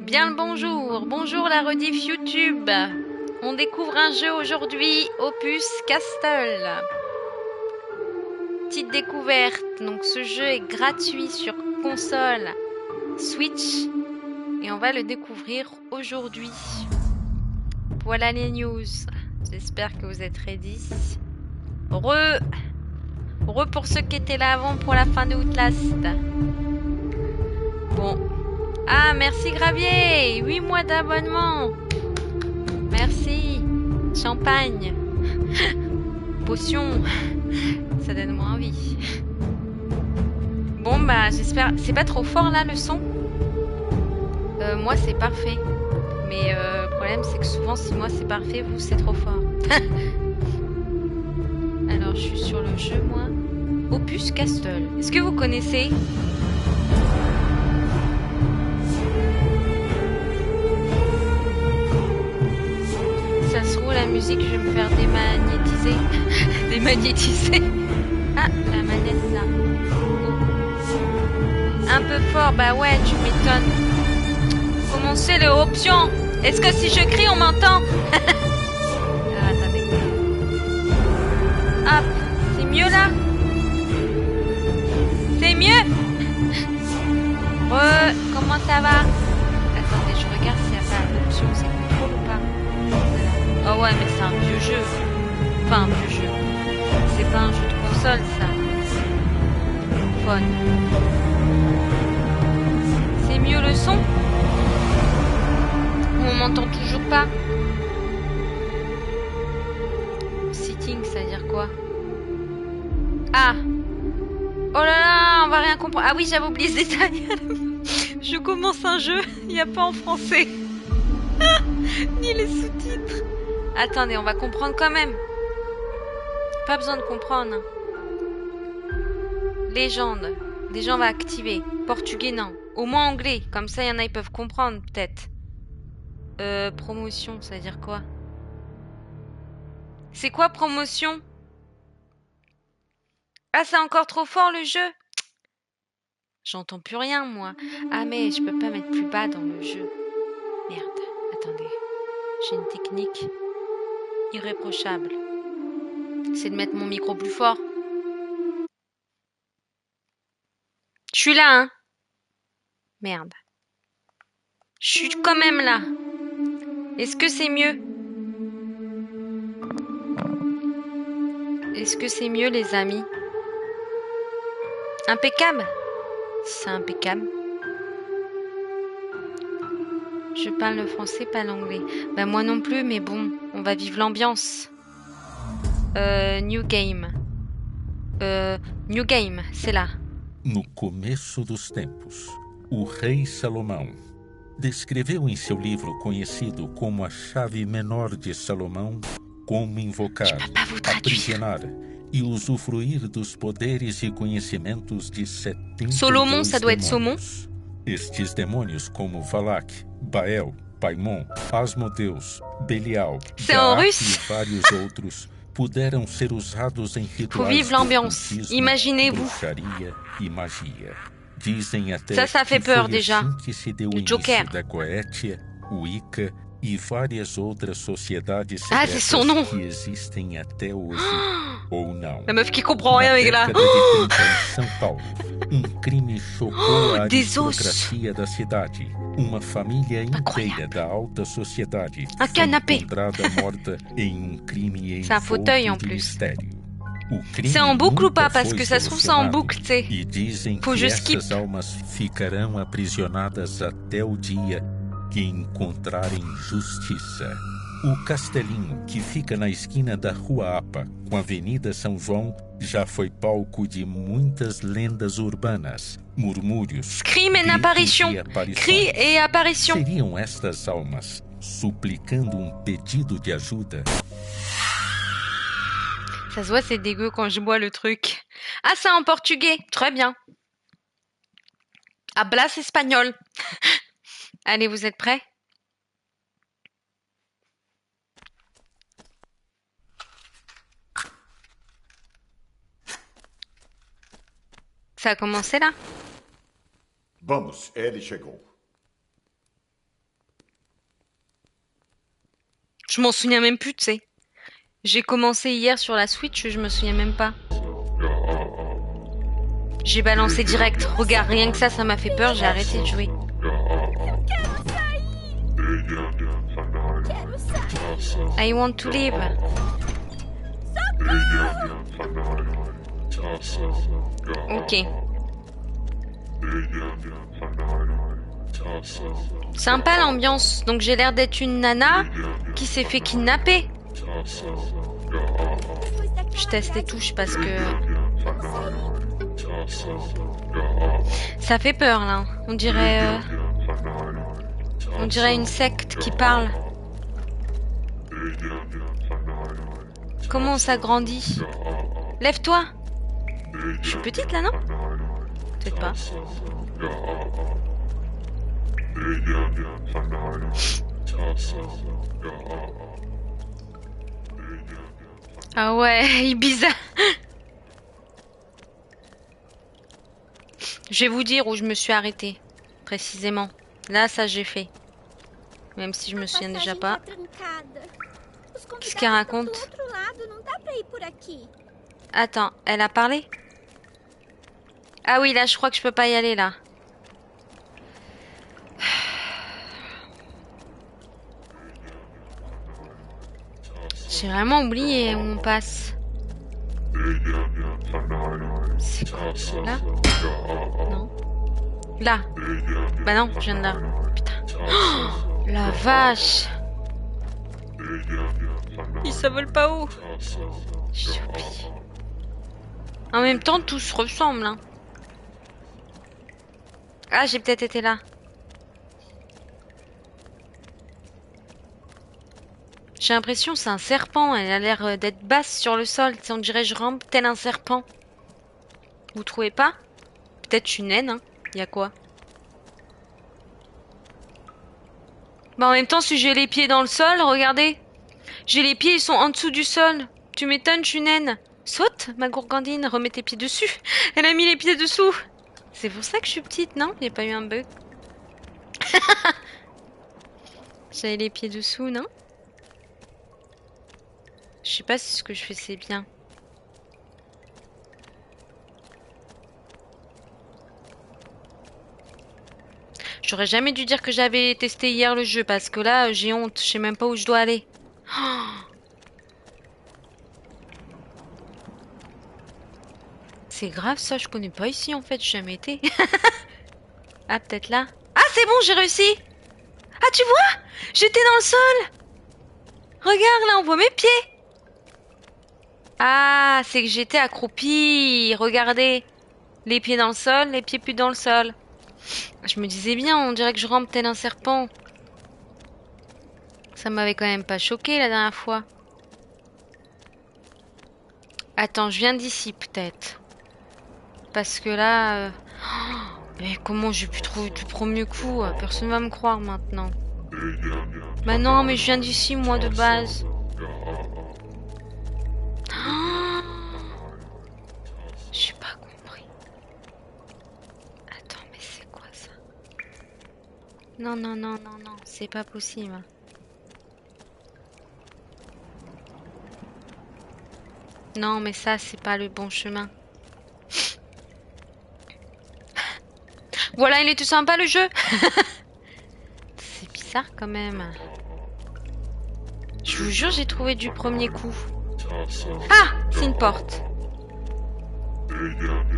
Bien le bonjour, bonjour la rediff YouTube. On découvre un jeu aujourd'hui, Opus Castle. Petite découverte, donc ce jeu est gratuit sur console Switch et on va le découvrir aujourd'hui. Voilà les news, j'espère que vous êtes ready. Re pour ceux qui étaient là avant pour la fin de Outlast. Bon. Ah, merci Gravier, 8 mois d'abonnement. Merci. Champagne. Potion. Ça donne moins envie. Bon bah j'espère... C'est pas trop fort là le son? Moi c'est parfait. Mais le problème c'est que souvent si moi c'est parfait, vous c'est trop fort. Alors je suis sur le jeu moi. Opus Castle. Est-ce que vous connaissez? Ça se trouve la musique, je vais me faire démagnétiser. Démagnétiser. Ah, la manette là. Un peu fort, bah ouais, tu m'étonnes. Comment c'est le option? Est-ce que si je crie, on m'entend? Ah, attendez. Hop, c'est mieux là? C'est mieux? Comment ça va? Attendez, je regarde s'il n'y a pas d'option, c'est contrôle ou pas? Oh ouais, mais c'est un vieux jeu. Enfin, un vieux jeu. C'est pas un jeu de console, ça. Fun. C'est mieux le son? On m'entend toujours pas? Sitting, ça veut dire quoi? Ah! Oh là là, on va rien comprendre. Ah oui, j'avais oublié ce détail. Je commence un jeu, il n'y a pas en français. Ni les sous-titres. Attendez, on va comprendre quand même. Pas besoin de comprendre. Légende. Déjà, on va activer. Portugais, non. Au moins anglais. Comme ça, il y en a, ils peuvent comprendre, peut-être. Promotion, ça veut dire quoi? C'est quoi, promotion? Ah, c'est encore trop fort, le jeu? J'entends plus rien, moi. Ah, mais je peux pas mettre plus bas dans le jeu. Merde. Attendez. J'ai une technique irréprochable. C'est de mettre mon micro plus fort. Je suis là, hein? Merde. Je suis quand même là. Est-ce que c'est mieux? Est-ce que c'est mieux, les amis? Impeccable? C'est impeccable. Je parle le français, pas l'anglais. Ben moi non plus, mais bon, on va vivre l'ambiance. New game. New game, c'est là. No começo dos tempos, o rei Salomão descreveu em seu livro conhecido como a Chave Menor de Salomão como invocar, aprisionar e usufruir dos poderes e conhecimentos de 72 Solomon, ça doit être Saumon. demônios. Estes demônios como Valak, Bael, Paimon, Asmodeus, Belial, C'est en Gaak russe. e vários outros puderam ser usados em Faut rituais vivre l'ambiance. de ocultismo, Imaginez-vous. bruxaria e magia. Dizem até Ça fait que peur foi déjà. assim que se deu o Le início Joker. da Goetia, Wicca e várias outras sociedades Ah, secretas c'est son nom. que existem até hoje, ou não. La meuf qui comprend rien Na avec là. década de 30 em São Paulo, crime chocou a Des os. aristocracia da cidade. Uma família Incroyable. inteira da alta sociedade Un foi canapé. encontrada morta em crime C'est un fauteuil, en envolto de plus. mistério. O crime C'est en boucle ou nunca pas? Parce foi que ça se trouve c'est en solucionado. boucle, tu sais. E dizem Faut que que je skip. essas almas ficarão aprisionadas até o dia que encontrarem justiça. O castelinho, que fica na esquina da Rua Apa, com a Avenida São João, já foi palco de muitas lendas urbanas, murmúrios, Crime et gritos apparition. e aparições. Cri et apparition. Seriam estas almas suplicando pedido de ajuda? Ça se voit, c'est dégueu quand je bois le truc. Ah, c'est en portugais. Très bien. Hablas espagnol. Allez, vous êtes prêts? Ça a commencé là? Vamos, ele chegou. Je m'en souviens même plus, tu sais. J'ai commencé hier sur la Switch, je me souviens même pas. J'ai balancé direct. Regarde, rien que ça m'a fait peur, j'ai arrêté de jouer. I want to live. Ok. Sympa l'ambiance. Donc j'ai l'air d'être une nana qui s'est fait kidnapper. Je teste les touches parce que... Ça fait peur là. On dirait une secte qui parle. Comment on s'agrandit? Lève-toi. Je suis petite là, non? Peut-être pas. Ah ouais, Ibiza. Je vais vous dire où je me suis arrêtée, précisément. Là, ça j'ai fait. Même si je me souviens déjà pas. Qu'est-ce qu'elle raconte? Attends, elle a parlé? Ah oui, là, je crois que je peux pas y aller, là. J'ai vraiment oublié où on passe. C'est quoi? Là? Non. Là. Bah non, je viens de là. Putain. Oh, la vache. Ils se vole pas où? J'ai oublié. En même temps, tout se ressemble. Hein. Ah, j'ai peut-être été là. J'ai l'impression que c'est un serpent. Elle a l'air d'être basse sur le sol. On dirait que je rampe tel un serpent. Vous trouvez pas? Peut-être une naine. Hein. Y a quoi? Bah en même temps, si j'ai les pieds dans le sol, regardez. J'ai les pieds, ils sont en dessous du sol. Tu m'étonnes, je suis naine. Saute, ma gourgandine, remets tes pieds dessus. Elle a mis les pieds dessous. C'est pour ça que je suis petite, non? Il n'y a pas eu un bug. J'avais les pieds dessous, non? Je sais pas si ce que je fais c'est bien. J'aurais jamais dû dire que j'avais testé hier le jeu parce que là j'ai honte, je sais même pas où je dois aller. Oh, c'est grave ça, je connais pas ici en fait, j'ai jamais été. Ah peut-être là. Ah c'est bon, j'ai réussi. Ah tu vois? J'étais dans le sol. Regarde là, on voit mes pieds. Ah, c'est que j'étais accroupie. Regardez. Les pieds dans le sol, les pieds plus dans le sol. Je me disais bien, on dirait que je rampe tel un serpent. Ça m'avait quand même pas choqué la dernière fois. Attends, je viens d'ici peut-être. Parce que là... Oh, mais comment j'ai pu trouver du premier coup? Personne va me croire maintenant. Bah non, mais je viens d'ici moi de base. Oh, j'ai pas compris. Attends, mais c'est quoi ça? Non, non, non, non, non, c'est pas possible. Non, mais ça, c'est pas le bon chemin. Voilà, il était sympa le jeu. C'est bizarre quand même. Je vous jure, j'ai trouvé du premier coup. Ah, c'est une porte.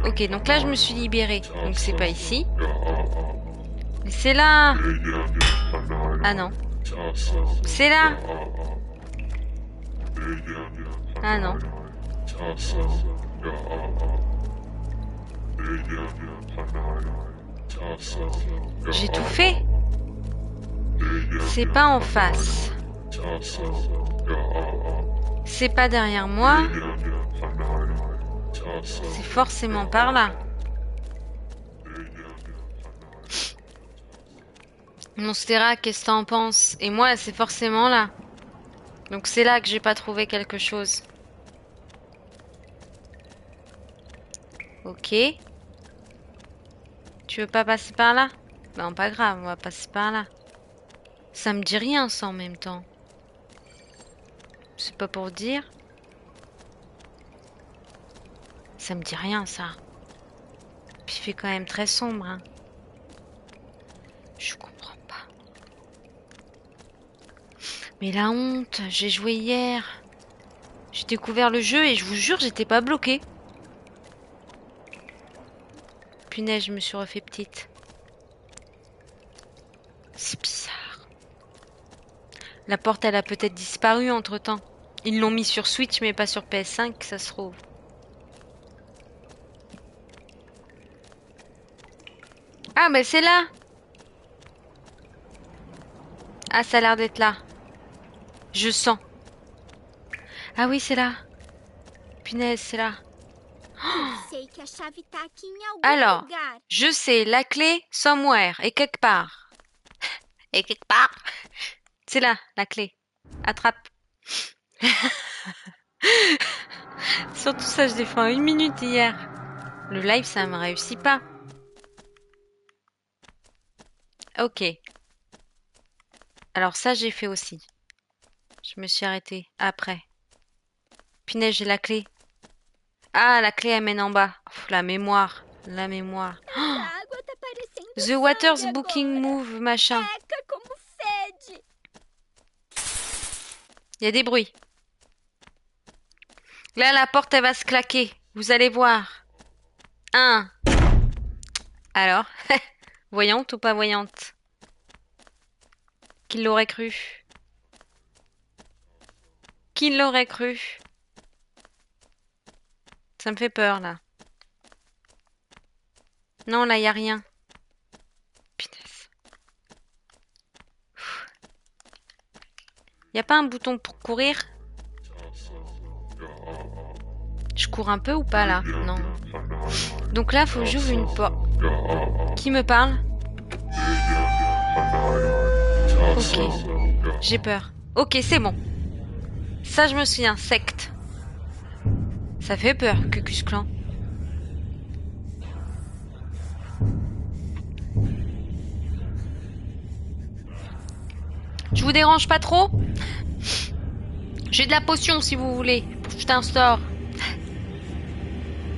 Ok, donc là, je me suis libérée. Donc c'est pas ici. Mais c'est là. Ah non. C'est là. Ah non. J'ai tout fait. C'est pas en face. C'est pas derrière moi. C'est forcément par là. Monstera, qu'est-ce que t'en penses? Et moi, c'est forcément là. Donc c'est là que j'ai pas trouvé quelque chose. Ok. Tu veux pas passer par là? Non, pas grave, on va passer par là. Ça me dit rien ça en même temps. C'est pas pour dire. Ça me dit rien, ça. Puis il fait quand même très sombre, hein. Je comprends pas. Mais la honte, j'ai joué hier. J'ai découvert le jeu et je vous jure, j'étais pas bloquée. Punaise, je me suis refait petite. C'est bizarre. La porte, elle a peut-être disparu entre-temps. Ils l'ont mis sur Switch, mais pas sur PS5, ça se trouve. Ah, mais c'est là. Ah, ça a l'air d'être là. Je sens. Ah oui, c'est là. Punaise, c'est là. Alors, je sais, la clé, somewhere, et quelque part. Et quelque part. C'est là, la clé. Attrape. Surtout ça, je l'ai fait en 1 minute hier. Le live, ça me réussit pas. Ok. Alors ça, j'ai fait aussi. Je me suis arrêtée après. Punaise, j'ai la clé. Ah, la clé, elle mène en bas. Pff, la mémoire. La mémoire. Oh, The Water's Booking Move, machin. Il y a des bruits. Là, la porte, elle va se claquer. Vous allez voir. 1. Alors, voyante ou pas voyante? Qui l'aurait cru? Qui l'aurait cru? Ça me fait peur, là. Non, là, il n'y a rien. Punaise. Y a pas un bouton pour courir? Je cours un peu ou pas, là? Non. Donc là, faut que j'ouvre une porte. Qui me parle? Ok. J'ai peur. Ok, c'est bon. Ça, je me souviens. Secte. Ça fait peur, Cucus Clan. Je vous dérange pas trop? J'ai de la potion si vous voulez, pour que je t'instaure.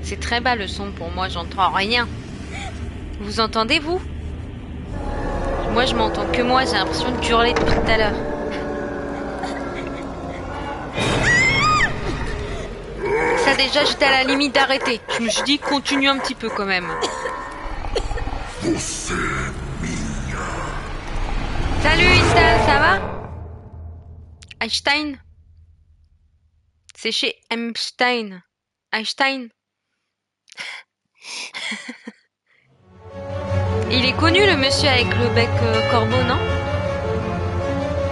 C'est très bas le son pour moi, j'entends rien. Vous entendez, vous? Moi, je m'entends que moi, j'ai l'impression de hurler depuis tout à l'heure. Ça déjà, j'étais à la limite d'arrêter. Je me suis dit, continue un petit peu quand même. Salut Istal, ça va? Einstein? C'est chez Einstein. Einstein. Il est connu le monsieur avec le bec corbeau, non?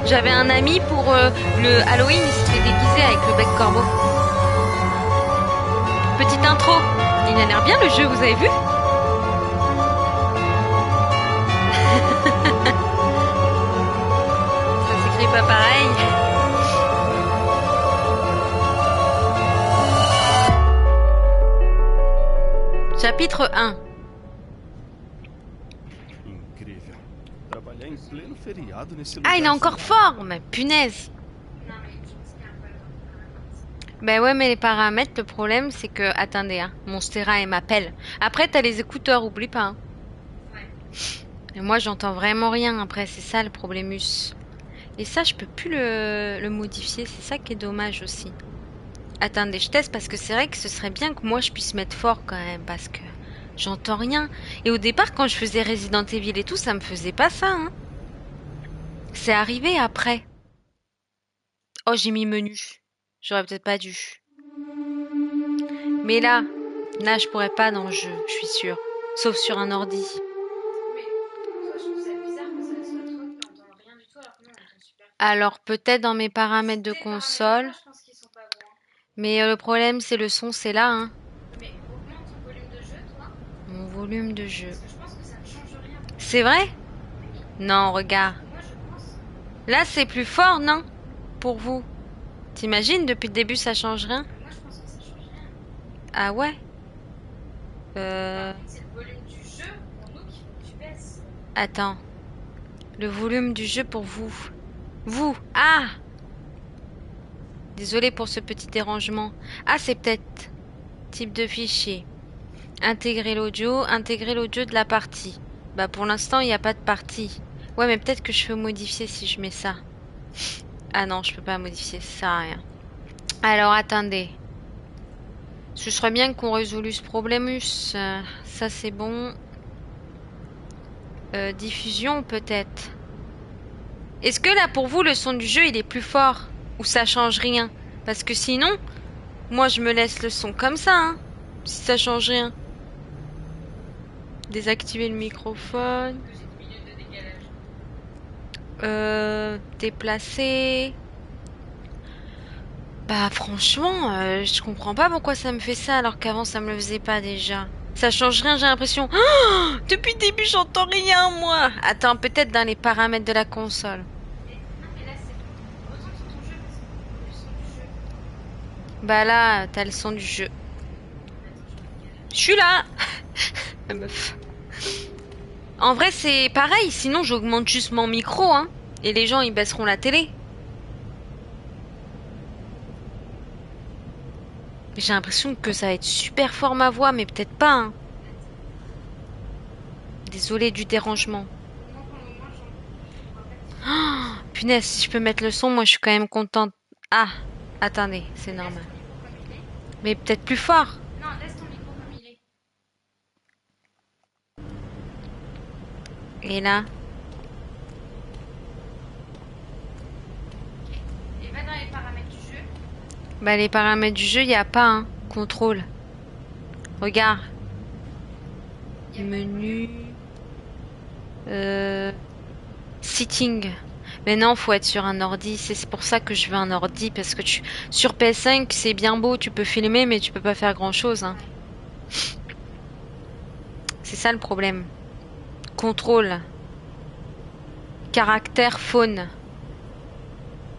J'avais un ami pour le Halloween, il s'était déguisé avec le bec corbeau. Petite intro. Il a l'air bien le jeu, vous avez vu? Ça s'écrit pas pareil. Chapitre 1. Ah, il est encore fort, mais punaise. Ben ouais, mais les paramètres, le problème, c'est que... Attendez, hein, Monstera, elle m'appelle. Après, t'as les écouteurs, oublie pas. Hein. Et moi, j'entends vraiment rien, après, c'est ça le problémus. Et ça, je peux plus le modifier, c'est ça qui est dommage aussi. Attendez, je teste, parce que c'est vrai que ce serait bien que moi, je puisse mettre fort quand même, parce que j'entends rien. Et au départ, quand je faisais Resident Evil et tout, ça me faisait pas ça, hein. C'est arrivé après. Oh, j'ai mis menu. J'aurais peut-être pas dû. Mais là, je pourrais pas dans le jeu, je suis sûre. Sauf sur un ordi. Alors peut-être dans mes paramètres de console. Mais le problème c'est le son, c'est là. Hein. Mon volume de jeu. C'est vrai? Non, regarde. Là c'est plus fort, non? Pour vous. T'imagines, depuis le début ça change rien? Ah ouais? C'est le volume du jeu pour nous qu'il faut que tu baisses. Attends. Le volume du jeu pour vous. Vous. Ah! Désolée pour ce petit dérangement. Ah, c'est peut-être type de fichier. Intégrer l'audio de la partie. Bah pour l'instant, il n'y a pas de partie. Ouais, mais peut-être que je peux modifier si je mets ça. Ah non, je peux pas modifier, ça sert à rien. Alors, attendez. Ce serait bien qu'on résolue ce problème. Ça, c'est bon. Diffusion, peut-être. Est-ce que là, pour vous, le son du jeu, il est plus fort? Ou ça change rien? Parce que sinon, moi, je me laisse le son comme ça, hein. Si ça change rien. Désactiver le microphone. Déplacer. Bah franchement, je comprends pas pourquoi ça me fait ça alors qu'avant ça me le faisait pas déjà. Ça change rien, j'ai l'impression. Oh, depuis le début, j'entends rien moi. Attends, peut-être dans les paramètres de la console. Bah là, t'as le son du jeu. Je suis là. Meuf. En vrai, c'est pareil, sinon j'augmente juste mon micro, hein. Et les gens, ils baisseront la télé. J'ai l'impression que ça va être super fort ma voix, mais peut-être pas, hein. Désolée du dérangement. Oh, punaise, si je peux mettre le son, moi je suis quand même contente. Ah, attendez, c'est normal. Mais peut-être plus fort. Non, laisse ton micro comme il est. Et là? Ok. Et va dans les paramètres du jeu. Bah les paramètres du jeu, il n'y a pas, hein. Contrôle. Regarde. Menu. Sitting. Mais non, faut être sur un ordi. C'est pour ça que je veux un ordi. Parce que sur PS5, c'est bien beau. Tu peux filmer, mais tu peux pas faire grand chose, hein. C'est ça le problème. Contrôle. Caractère faune.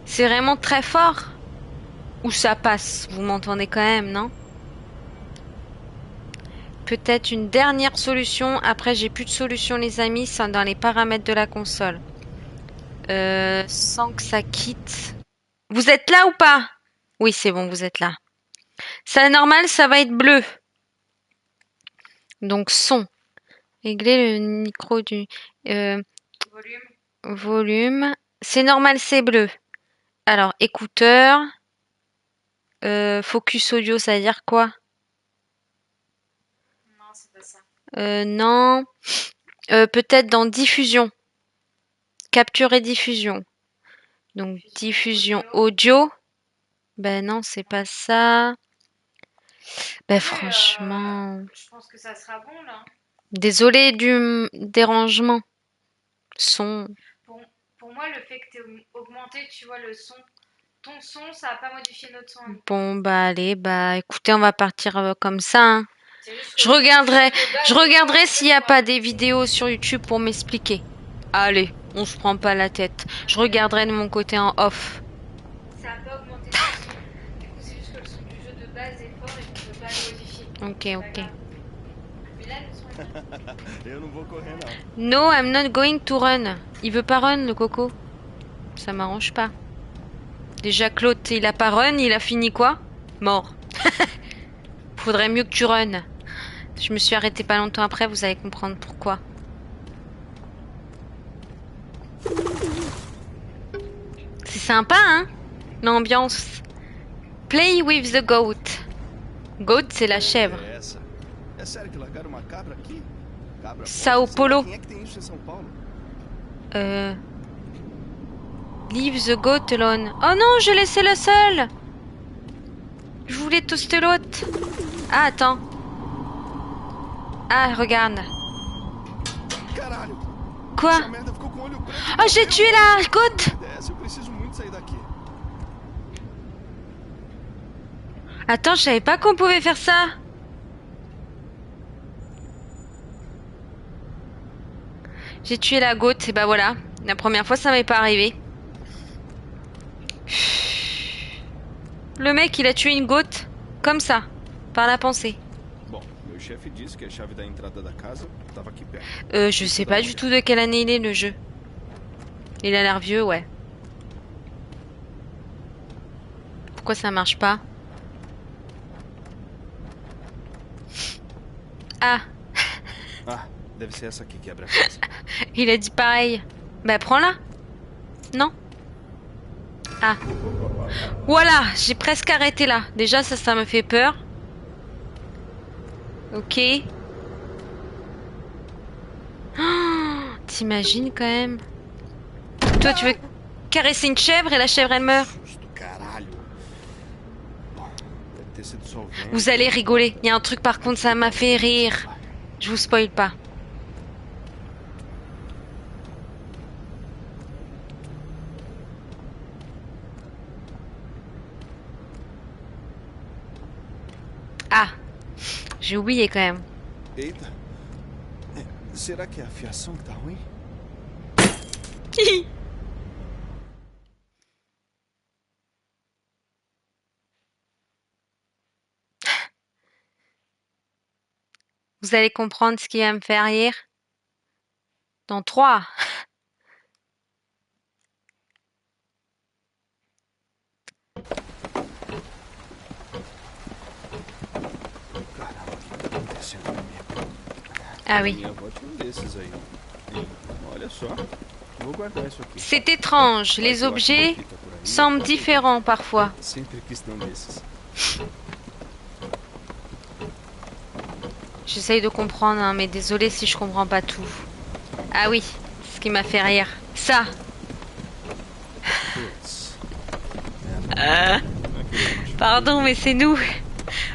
C'est vraiment très fort? Ou ça passe? Vous m'entendez quand même, non? Peut-être une dernière solution. Après, j'ai plus de solution, les amis. C'est dans les paramètres de la console. Sans que ça quitte. Vous êtes là ou pas? Oui, c'est bon, vous êtes là. Ça, normal, ça va être bleu. Donc, son. Régler le micro du... volume. C'est normal, c'est bleu. Alors, écouteur. Focus audio, ça veut dire quoi? Non, c'est pas ça. Non. Peut-être dans diffusion. Capture et diffusion. Donc, diffusion audio. Ben non, c'est pas ça. Ben franchement... Je pense que ça sera bon là. Désolée du dérangement. Son. Pour moi, le fait que tu aies augmenté, tu vois, le son. Ton son, ça n'a pas modifié notre son. Bon, bah allez, bah écoutez, on va partir comme ça, hein. Je regarderai s'il n'y a pas des vidéos sur YouTube pour m'expliquer. Allez, on se prend pas la tête. Je regarderai de mon côté en off. Ça n'a pas augmenté le son. Du coup, c'est juste que le son du jeu de base est fort et qu'on ne peut pas le modifier. Ok. Mais là, le son est bien. Eu não vou correr, não. No, I'm not going to run. Il veut pas run, le coco. Ça m'arrange pas. Déjà, Claude, il a pas run, il a fini quoi? Mort. Faudrait mieux que tu run. Je me suis arrêtée pas longtemps après, vous allez comprendre pourquoi. C'est sympa, hein? L'ambiance. Play with the goat. Goat, c'est la chèvre. É essa? É sério que largaram uma cabra aqui? Cabra Sao morta? Paulo. Quem é que tem isso em São Paulo? Leave the goat alone. Oh non, je laissais le seul. Je voulais toaster l'autre. Ah, attends. Ah, regarde. Caralho! Quoi? Essa merda ficou com o olho preto. Oh, j'ai tué la goat. Desce, eu preciso muito sair daqui. Attends, je savais pas qu'on pouvait faire ça. J'ai tué la goat, et bah voilà. La première fois, ça m'est pas arrivé. Le mec, il a tué une goat. Comme ça. Par la pensée. Bom, meu chefe disse que a chave da entrada da casa estava aqui perto. Je sais pas du tout de quelle année il est, le jeu. Il a l'air vieux, ouais. Pourquoi ça marche pas? Ah, Ah, deve ser essa aqui que abre a casa. il a dit pareil. Bah prends-la. Non? Ah. Voilà, j'ai presque arrêté là. Déjà ça me fait peur. Ok. Oh, t'imagines quand même. Toi tu veux caresser une chèvre et la chèvre elle meurt. Susto, caralho. Bom, deve ter sido só o vento. Vous allez rigoler. Il y a un truc par contre ça m'a fait rire. Je vous spoil pas. Ah, j'ai oublié quand même. Eita. Será que é a fiação que tá ruim? Vous allez comprendre ce qui va me faire rire. Dans 3. Caramba, o que tá acontecendo comigo? Ah oui. Minha avó tinha um desses aí. Olha só. Vou guardar isso aqui. C'est étrange. Les objets semblent différents parfois. Sempre quis ter um desses. J'essaye de comprendre, hein, mais désolé si je comprends pas tout. Ah oui, ce qui m'a fait rire. Ça. Putz. Pardon, mais c'est nous.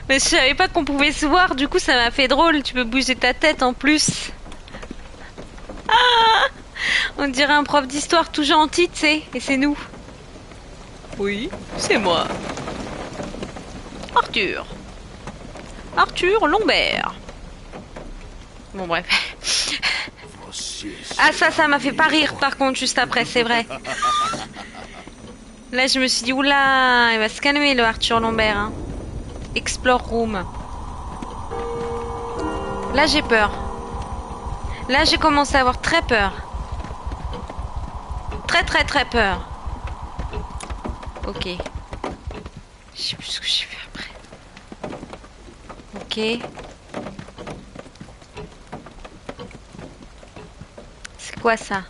Mais je savais pas qu'on pouvait se voir, du coup ça m'a fait drôle. Tu peux bouger ta tête en plus. Ah, on dirait un prof d'histoire tout gentil, tu sais, et c'est nous. Oui, c'est moi. Arthur. Arthur Lombert. Bon bref. Ah ça m'a fait pas rire par contre juste après, c'est vrai. Là je me suis dit oula, il va se calmer le Arthur Lombert. Hein. Explore room. Là j'ai peur. Là j'ai commencé à avoir très peur. Très peur. Ok. Je sais plus ce que j'ai fait après. Ok. C'est quoi ça?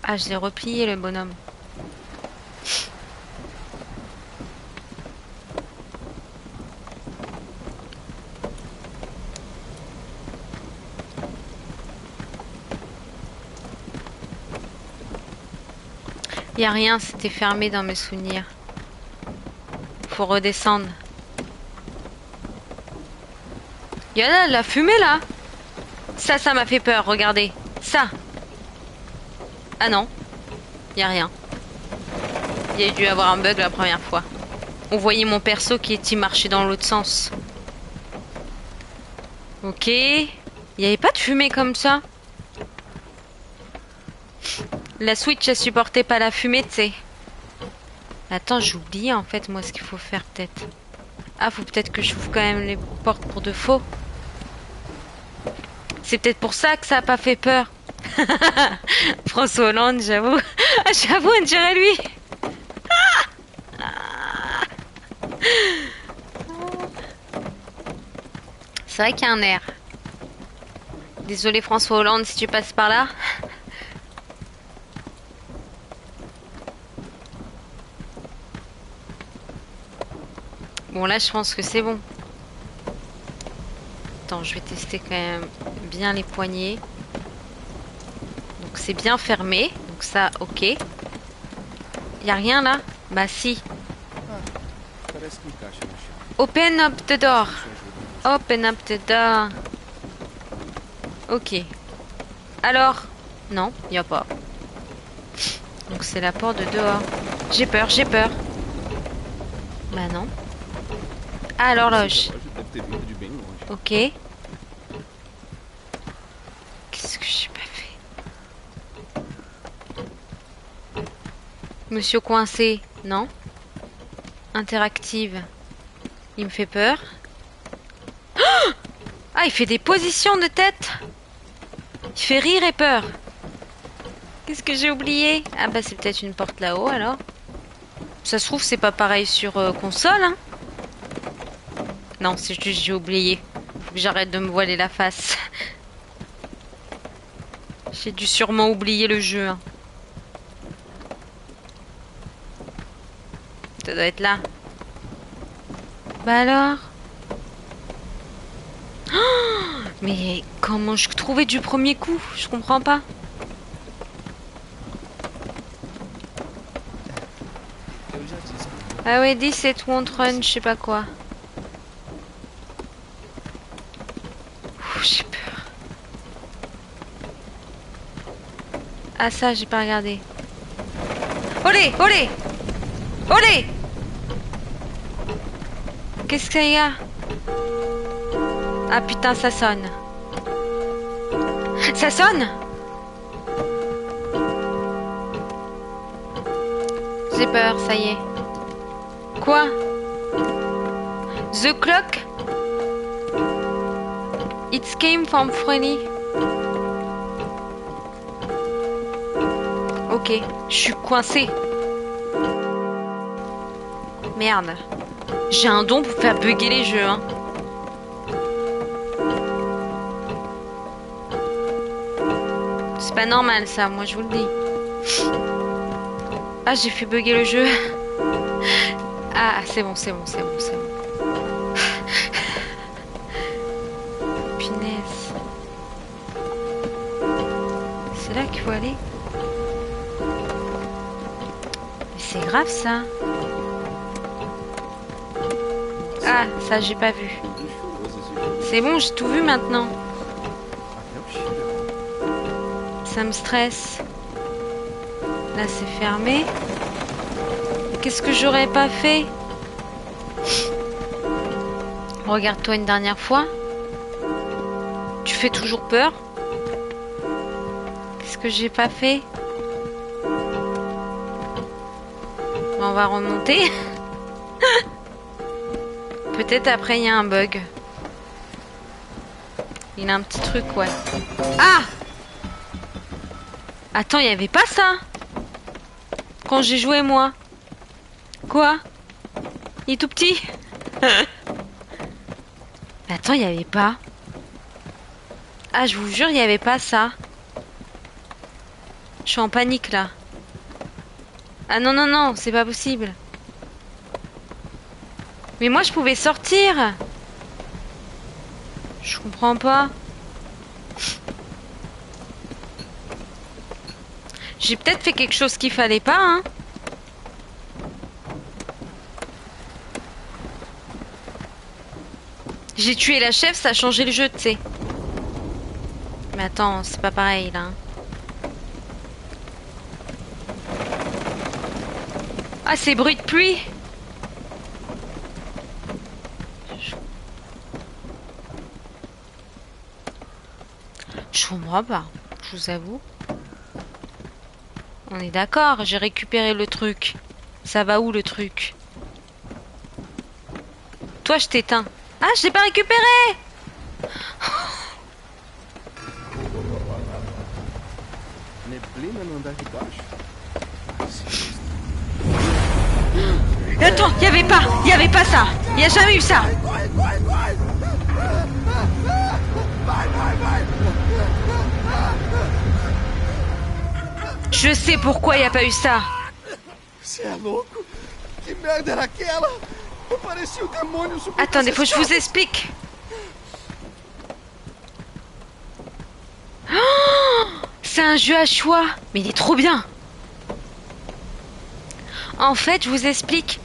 Ah, je l'ai replié le bonhomme. Y a rien, c'était fermé dans mes souvenirs. Faut redescendre. Y a là, la fumée là. Ça m'a fait peur, regardez. Ça. Ah non. Y a rien. Il y a dû avoir un bug la première fois. On voyait mon perso qui marchait dans l'autre sens. Ok. Il n'y avait pas de fumée comme ça. La Switch, elle supportait pas la fumée, tu sais. Attends, j'ai oublié en fait, moi, ce qu'il faut faire peut-être. Ah, faut peut-être que j'ouvre quand même les portes pour de faux. C'est peut-être pour ça que ça a pas fait peur. François Hollande, j'avoue. J'avoue, on dirait lui. C'est vrai qu'il y a un air. Désolé François Hollande si tu passes par là. Bon là je pense que c'est bon. Attends, je vais tester quand même bien les poignées. Donc c'est bien fermé. Donc ça, ok. Y a rien là? Bah si. Parece que encaixa no chão. Open up the door. Open up the door. Ok. Alors? Non, y a pas. Donc c'est la porte de dehors. J'ai peur, j'ai peur. Bah non. Ah, l'horloge. Essa loja deve ter vindo de bem longe. Ok. Qu'est-ce que j'ai pas fait? Monsieur coincé, non. Interactive. Il me fait peur. Oh, ah, il fait des positions de tête. Il fait rire et peur. Qu'est-ce que j'ai oublié? Ah bah c'est peut-être une porte là-haut alors. Ça se trouve, c'est pas pareil sur console, hein. Non, c'est juste j'ai oublié. Faut que j'arrête de me voiler la face. J'ai dû sûrement oublier le jeu. Hein. Ça doit être là. Bah alors? Oh, mais comment je trouvais du premier coup? Je comprends pas. Ah ouais, 17 won't run, je sais pas quoi. J'ai peur. Ah ça, j'ai pas regardé. Olé, olé, olé. Qu'est-ce qu'il y a? Ah putain, ça sonne. Ça sonne? J'ai peur, ça y est. Quoi? The clock? It came from Freddy. Ok, je suis coincée. Merde. J'ai un don pour faire bugger les jeux, hein. C'est pas normal ça, moi je vous le dis. Ah, j'ai fait bugger le jeu. Ah, c'est bon, c'est bon, c'est bon, c'est bon. Punaise. C'est là qu'il faut aller. Mais c'est grave ça. Ah, ça j'ai pas vu. C'est bon, j'ai tout vu maintenant. Ça me stresse. Là c'est fermé. Qu'est-ce que j'aurais pas fait? Regarde-toi une dernière fois. Tu fais toujours peur. Qu'est-ce que j'ai pas fait? On va remonter. Peut-être après il y a un bug. Il a un petit truc, ouais. Ah! Attends, il y avait pas ça quand j'ai joué moi. Quoi? Il est tout petit. Attends, il y avait pas. Ah, je vous jure, il y avait pas ça. Je suis en panique là. Ah non, non, non, c'est pas possible. Mais moi, je pouvais sortir. Je comprends pas. J'ai peut-être fait quelque chose qu'il fallait pas, hein. J'ai tué la chef, ça a changé le jeu, tu sais. Mais attends, c'est pas pareil, là. Ah, c'est bruit de pluie. Je comprends pas, je vous avoue. On est d'accord, j'ai récupéré le truc. Ça va où le truc? Toi, je t'éteins. Ah, je l'ai pas récupéré! Attends, y avait pas ça. Y a jamais eu ça. Je sais pourquoi y a pas eu ça. Você é louco? Que merda era aquela? Eu parecia o demônio subindo. Attendez, faut que je vous explique. Oh, c'est un jeu à choix, mais il est trop bien. En fait, je vous explique.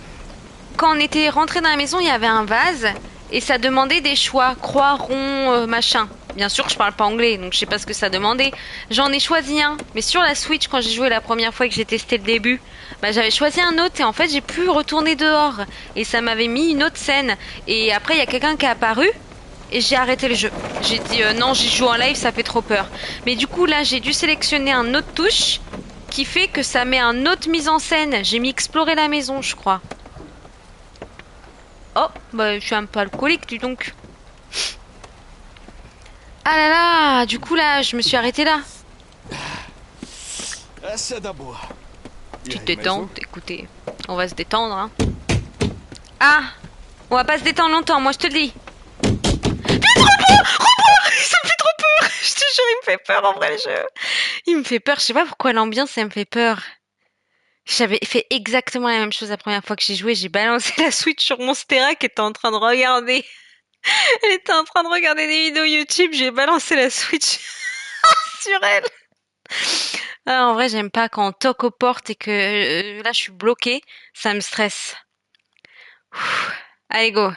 Quand on était rentré dans la maison, il y avait un vase et ça demandait des choix, croix, rond, machin. Bien sûr, je parle pas anglais, donc je sais pas ce que ça demandait. J'en ai choisi un, mais sur la Switch, quand j'ai joué la première fois et que j'ai testé le début, bah j'avais choisi un autre et en fait j'ai pu retourner dehors et ça m'avait mis une autre scène. Et après il y a quelqu'un qui est apparu et j'ai arrêté le jeu. J'ai dit non, j'y joue en live, ça fait trop peur. Mais du coup là j'ai dû sélectionner un autre touche qui fait que ça met un autre mise en scène. J'ai mis explorer la maison, je crois. Oh, bah je suis un peu alcoolique, dis donc. Ah là là, du coup là, je me suis arrêtée là. Essa é da boa. Tu te tentes, écoutez. On va se détendre, hein. Ah! On va pas se détendre longtemps, moi je te le dis. Vite, reprends! Ça me fait trop peur! Je te jure, il me fait peur en vrai le jeu. Il me fait peur, je sais pas pourquoi l'ambiance, ça me fait peur. J'avais fait exactement la même chose la première fois que j'ai joué. J'ai balancé la Switch sur mon Stera qui était en train de regarder. Elle était en train de regarder des vidéos YouTube. J'ai balancé la Switch sur elle. Ah, en vrai, j'aime pas quand on toque aux portes et que là, je suis bloquée. Ça me stresse. Ouh. Allez, go.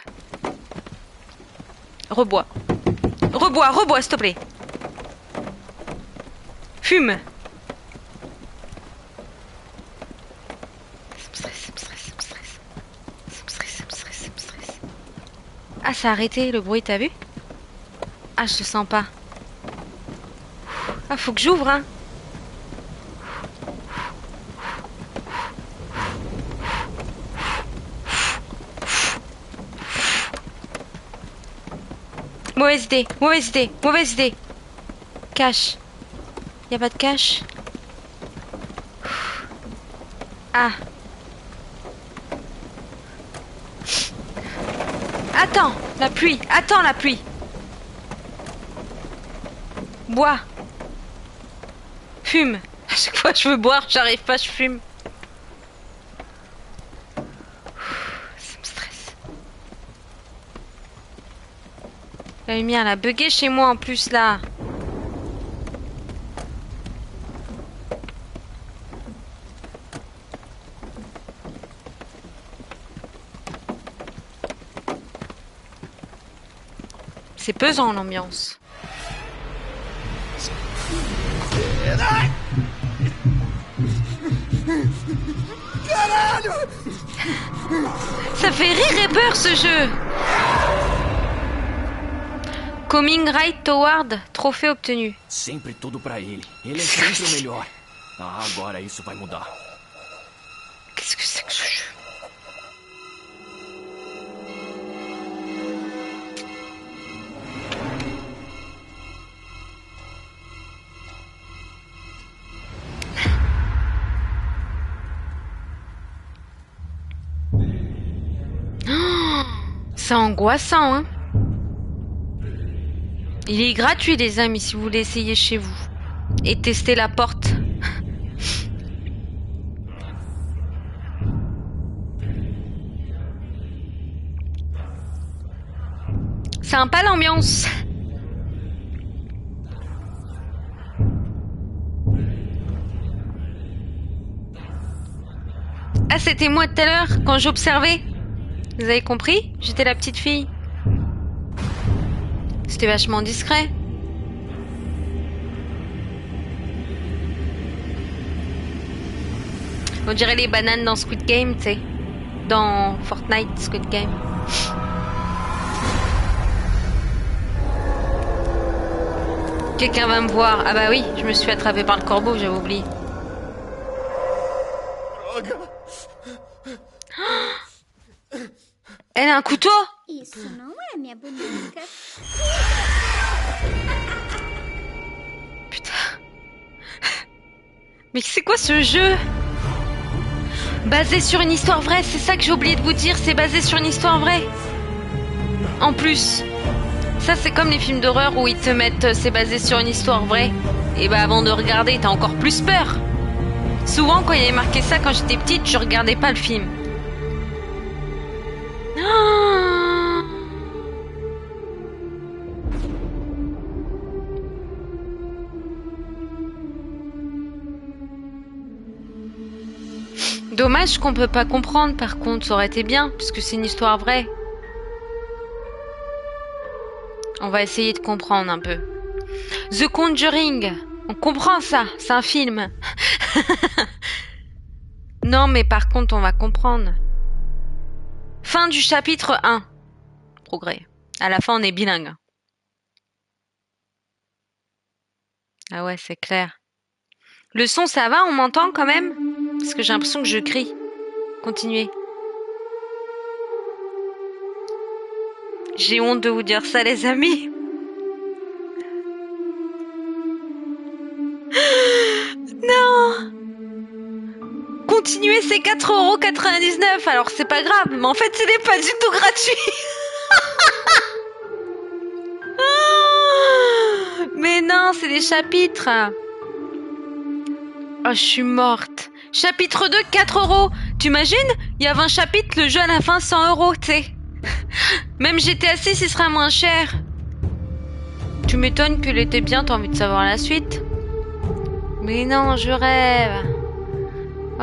Rebois, s'il te plaît. Fume. Ça me stresse. Ah, ça a arrêté le bruit, t'as vu? Ah, je le sens pas. Ah, faut que j'ouvre, hein. Mauvaise idée. Cache. Y a pas de cache? Ah. Attends, la pluie. Bois. Fume. À chaque fois que je veux boire, j'arrive pas, je fume. Ça me stresse. La lumière, elle a bugué chez moi en plus là. C'est pesant l'ambiance. Ça fait rire et peur ce jeu. Coming right toward, trophée obtenu. Sempre tudo pra ele. Ele é sempre o melhor. Ah, agora isso vai mudar. Qu'est-ce que c'est que ce jeu? C'est angoissant, hein. Il est gratuit, les amis, si vous voulez essayer chez vous. Et tester la porte. Sympa l'ambiance. Ah, c'était moi tout à l'heure, quand j'observais. Vous avez compris? J'étais la petite fille. C'était vachement discret. On dirait les bananes dans Squid Game, tu sais. Dans Fortnite, Squid Game. Quelqu'un va me voir. Ah bah oui, je me suis fait attraper par le corbeau, j'avais oublié. Elle a un couteau? Isso não é minha boneca. Putain. Mais c'est quoi ce jeu? Basé sur une histoire vraie, c'est ça que j'ai oublié de vous dire, c'est basé sur une histoire vraie. En plus, ça c'est comme les films d'horreur où ils te mettent c'est basé sur une histoire vraie. Et bah avant de regarder, t'as encore plus peur. Souvent quand il y avait marqué ça quand j'étais petite, je regardais pas le film. Ah. Dommage qu'on peut pas comprendre, par contre, ça aurait été bien, puisque c'est une histoire vraie. On va essayer de comprendre un peu. The Conjuring, on comprend ça, c'est un film. Non, mais par contre, on va comprendre. Fin du chapitre 1. Progrès. À la fin, on est bilingue. Ah ouais, c'est clair. Le son, ça va? On m'entend quand même? Parce que j'ai l'impression que je crie. Continuez. J'ai honte de vous dire ça, les amis. Non! continuer, c'est 4,99 €. Alors c'est pas grave, mais en fait, ce n'est pas du tout gratuit. Mais non, c'est des chapitres. Oh, je suis morte. Chapitre 2, 4 €. T'imagines? Il y a 20 chapitres, le jeu à la fin 100 €, tu sais. Même GTA 6, il sera moins cher. Tu m'étonnes qu'il était bien, t'as envie de savoir la suite. Mais non, je rêve.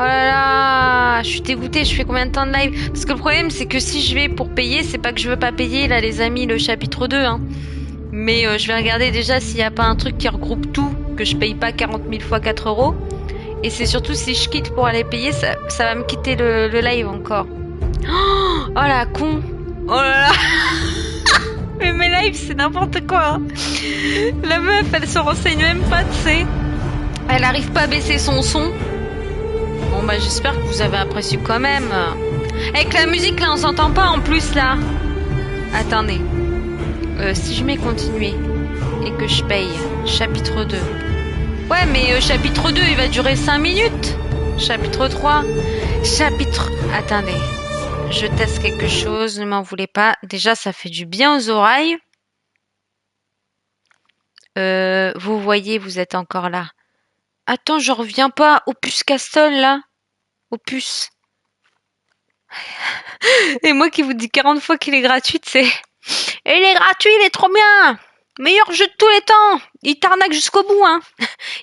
Oh là là, je suis dégoûtée, je fais combien de temps de live? Parce que le problème, c'est que si je vais pour payer, c'est pas que je veux pas payer, là, les amis, le chapitre 2, hein. Mais je vais regarder déjà s'il n'y a pas un truc qui regroupe tout, que je paye pas 40 000 fois 4 €. Et c'est surtout si je quitte pour aller payer, ça va me quitter le live encore. Oh la con. Oh là là. Mais mes lives, c'est n'importe quoi. Hein. La meuf, elle se renseigne même pas, tu sais. Elle arrive pas à baisser son son. Bon bah j'espère que vous avez apprécié quand même. Avec la musique là, on s'entend pas en plus là. Attendez. Si je mets continuer et que je paye chapitre 2. Ouais mais chapitre 2 il va durer 5 minutes. Chapitre 3. Chapitre... Attendez. Je teste quelque chose, ne m'en voulez pas. Déjà ça fait du bien aux oreilles. Vous voyez, vous êtes encore là. Attends, je reviens pas. Opus Castle là. Opus. Et moi qui vous dis 40 fois qu'il est gratuit, c'est... Et il est gratuit, il est trop bien. Meilleur jeu de tous les temps. Il t'arnaque jusqu'au bout, hein.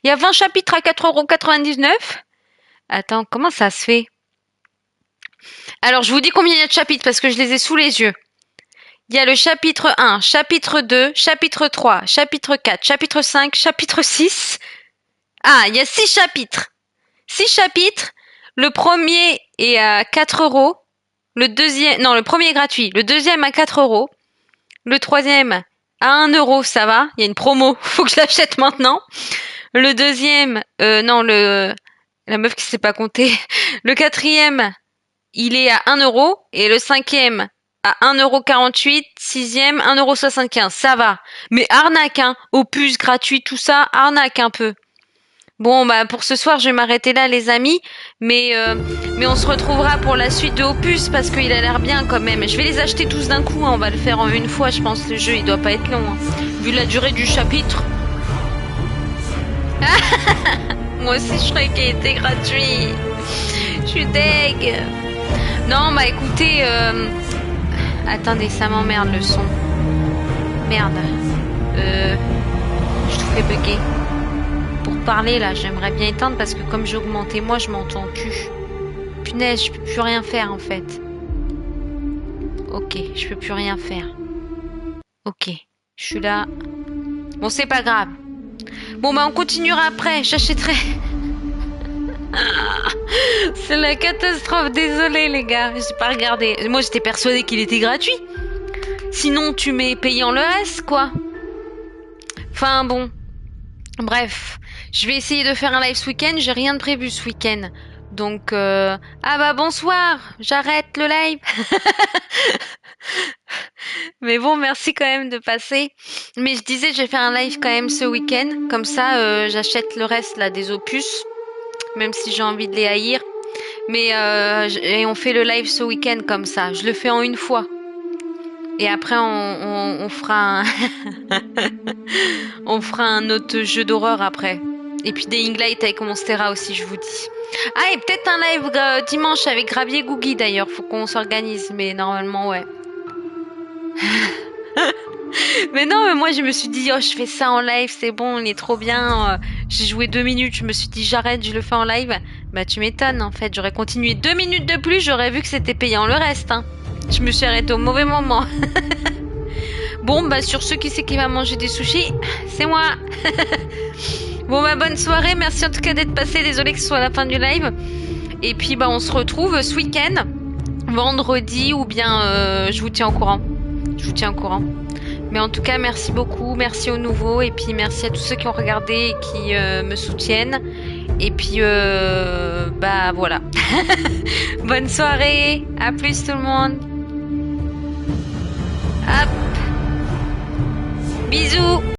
Il y a 20 chapitres à 4,99 €. Attends, comment ça se fait? Alors, je vous dis combien il y a de chapitres parce que je les ai sous les yeux. Il y a le chapitre 1, chapitre 2, chapitre 3, chapitre 4, chapitre 5, chapitre 6. Ah, il y a 6 chapitres. 6 chapitres. Le premier est à 4 €. Le deuxième... Non, le premier est gratuit. Le deuxième à 4 €. Le troisième à 1 €, ça va. Il y a une promo. Faut que je l'achète maintenant. Le deuxième... non, la meuf qui sait pas compter. Le quatrième, il est à 1 €. Et le cinquième à 1,48 €. Sixième, 1,75 €. Ça va. Mais arnaque, hein. Opus gratuit, tout ça. Arnaque un peu. Bon, bah pour ce soir, je vais m'arrêter là, les amis. Mais on se retrouvera pour la suite de Opus parce qu'il a l'air bien quand même. Je vais les acheter tous d'un coup. Hein. On va le faire en une fois, je pense. Le jeu, il doit pas être long. Hein. Vu la durée du chapitre. Moi aussi, je croyais qu'il était gratuit. Je suis deg. Non, bah écoutez... Attendez, ça m'emmerde le son. Merde. Je te fais bugger. Pour parler là, j'aimerais bien éteindre parce que comme j'ai augmenté moi, je m'entends plus. Punaise, je peux plus rien faire en fait. Ok, je peux plus rien faire. Ok, je suis là. Bon, c'est pas grave. Bon, bah on continuera après, j'achèterai. C'est la catastrophe, désolé les gars, j'ai pas regardé. Moi j'étais persuadée qu'il était gratuit. Sinon tu mets payant le reste quoi. Enfin bon. Bref, je vais essayer de faire un live ce week-end. J'ai rien de prévu ce week-end. Donc, ah bah bonsoir, j'arrête le live. Mais bon, merci quand même de passer. Mais je disais, je vais faire un live quand même ce week-end. Comme ça, j'achète le reste là des opus. Même si j'ai envie de les haïr. Mais et on fait le live ce week-end comme ça. Je le fais en une fois. Et après, on fera un... on fera un autre jeu d'horreur après. Et puis Dying Light avec Monstera aussi, je vous dis. Ah, et peut-être un live dimanche avec Gravier Googie d'ailleurs. Faut qu'on s'organise, mais normalement, ouais. Mais non, mais moi, je me suis dit, oh, je fais ça en live, c'est bon, il est trop bien. J'ai joué 2 minutes, je me suis dit, j'arrête, je le fais en live. Bah, tu m'étonnes, en fait. J'aurais continué 2 minutes de plus, j'aurais vu que c'était payant le reste, hein. Je me suis arrêtée au mauvais moment. Bon, bah sur ceux qui sait qui va manger des sushis, c'est moi. Bon, bah bonne soirée. Merci en tout cas d'être passé. Désolée que ce soit la fin du live. Et puis, bah on se retrouve ce week-end. Vendredi ou bien je vous tiens au courant. Je vous tiens au courant. Mais en tout cas, merci beaucoup. Merci aux nouveaux. Et puis, merci à tous ceux qui ont regardé et qui me soutiennent. Et puis, bah voilà. Bonne soirée. À plus tout le monde. Hop. Bisous.